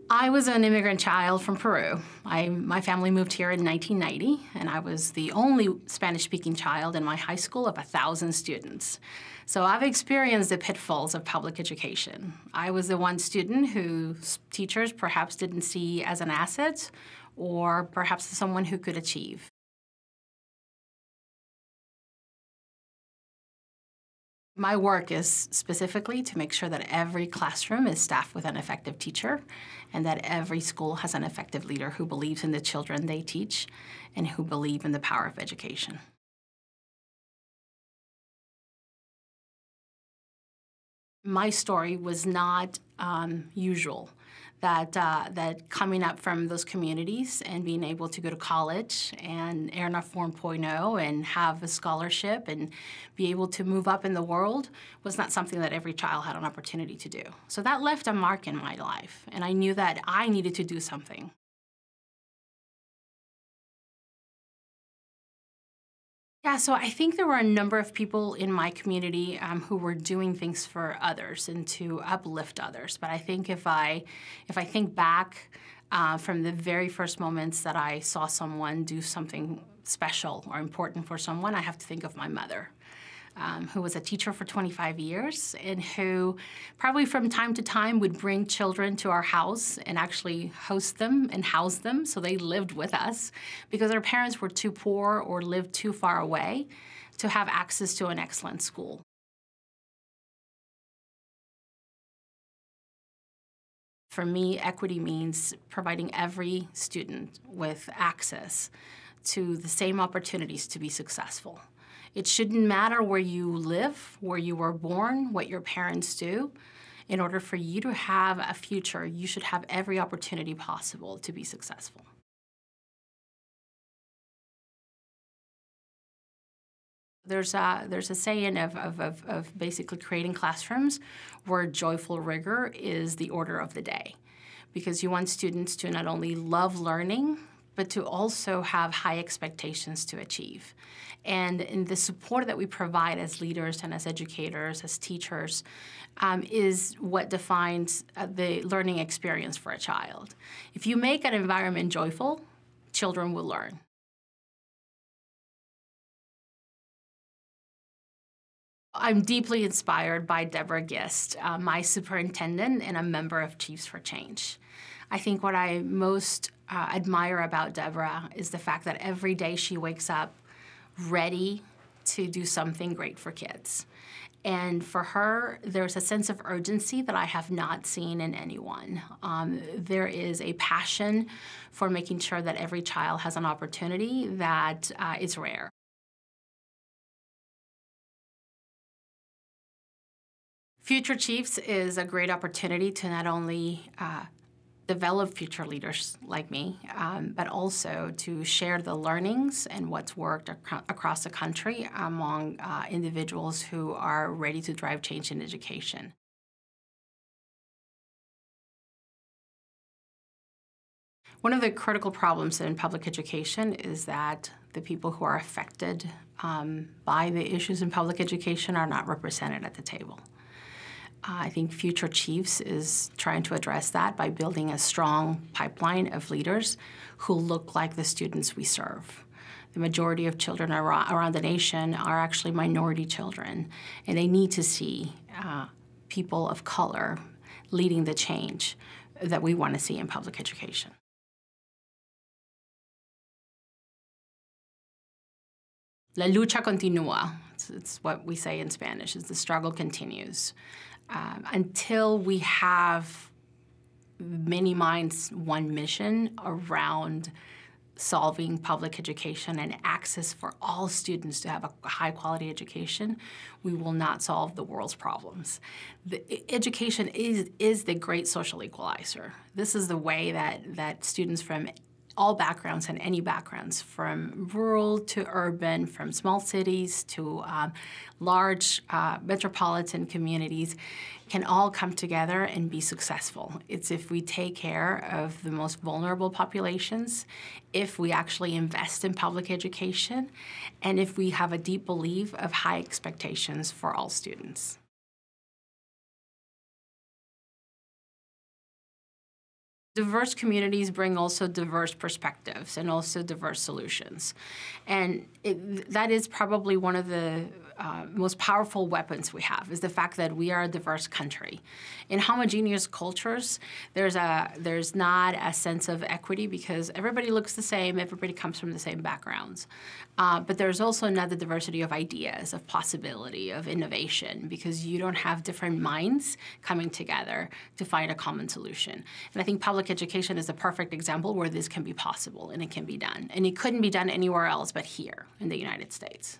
I was an immigrant child from Peru. My family moved here in 1990, and I was the only Spanish-speaking child in my high school of 1,000 students. So I've experienced the pitfalls of public education. I was the one student whose teachers perhaps didn't see as an asset, or perhaps someone who could achieve. My work is specifically to make sure that every classroom is staffed with an effective teacher and that every school has an effective leader who believes in the children they teach and who believe in the power of education. My story was not usual. That coming up from those communities and being able to go to college and earn a 4.0 and have a scholarship and be able to move up in the world was not something that every child had an opportunity to do. So that left a mark in my life, and I knew that I needed to do something. Yeah, so I think there were a number of people in my community who were doing things for others and to uplift others. But I think if I think back from the very first moments that I saw someone do something special or important for someone, I have to think of my mother. Who was a teacher for 25 years and who probably from time to time would bring children to our house and actually host them and house them so they lived with us because their parents were too poor or lived too far away to have access to an excellent school. For me, equity means providing every student with access to the same opportunities to be successful. It shouldn't matter where you live, where you were born, what your parents do. In order for you to have a future, you should have every opportunity possible to be successful. There's a saying of basically creating classrooms where joyful rigor is the order of the day, because you want students to not only love learning, but to also have high expectations to achieve. And in the support that we provide as leaders and as educators, as teachers, is what defines the learning experience for a child. If you make an environment joyful, children will learn. I'm deeply inspired by Deborah Gist, my superintendent and a member of Chiefs for Change. I think what I most admire about Deborah is the fact that every day she wakes up ready to do something great for kids. And for her, there's a sense of urgency that I have not seen in anyone. There is a passion for making sure that every child has an opportunity that is rare. Future Chiefs is a great opportunity to not only develop future leaders like me, but also to share the learnings and what's worked across the country among individuals who are ready to drive change in education. One of the critical problems in public education is that the people who are affected by the issues in public education are not represented at the table. I think Future Chiefs is trying to address that by building a strong pipeline of leaders who look like the students we serve. The majority of children around the nation are actually minority children, and they need to see people of color leading the change that we want to see in public education. La lucha continúa. It's what we say in Spanish, is the struggle continues. Until we have many minds, one mission around solving public education and access for all students to have a high-quality education, we will not solve the world's problems. Education is the great social equalizer. This is the way that students from all backgrounds and any backgrounds, from rural to urban, from small cities to large metropolitan communities, can all come together and be successful. It's if we take care of the most vulnerable populations, if we actually invest in public education, and if we have a deep belief of high expectations for all students. Diverse communities bring also diverse perspectives and also diverse solutions. And that is probably one of the most powerful weapons we have, is the fact that we are a diverse country. In homogeneous cultures, there's not a sense of equity because everybody looks the same, everybody comes from the same backgrounds. But there's also not the diversity of ideas, of possibility, of innovation, because you don't have different minds coming together to find a common solution. And I think public education is a perfect example where this can be possible and it can be done. And it couldn't be done anywhere else but here in the United States.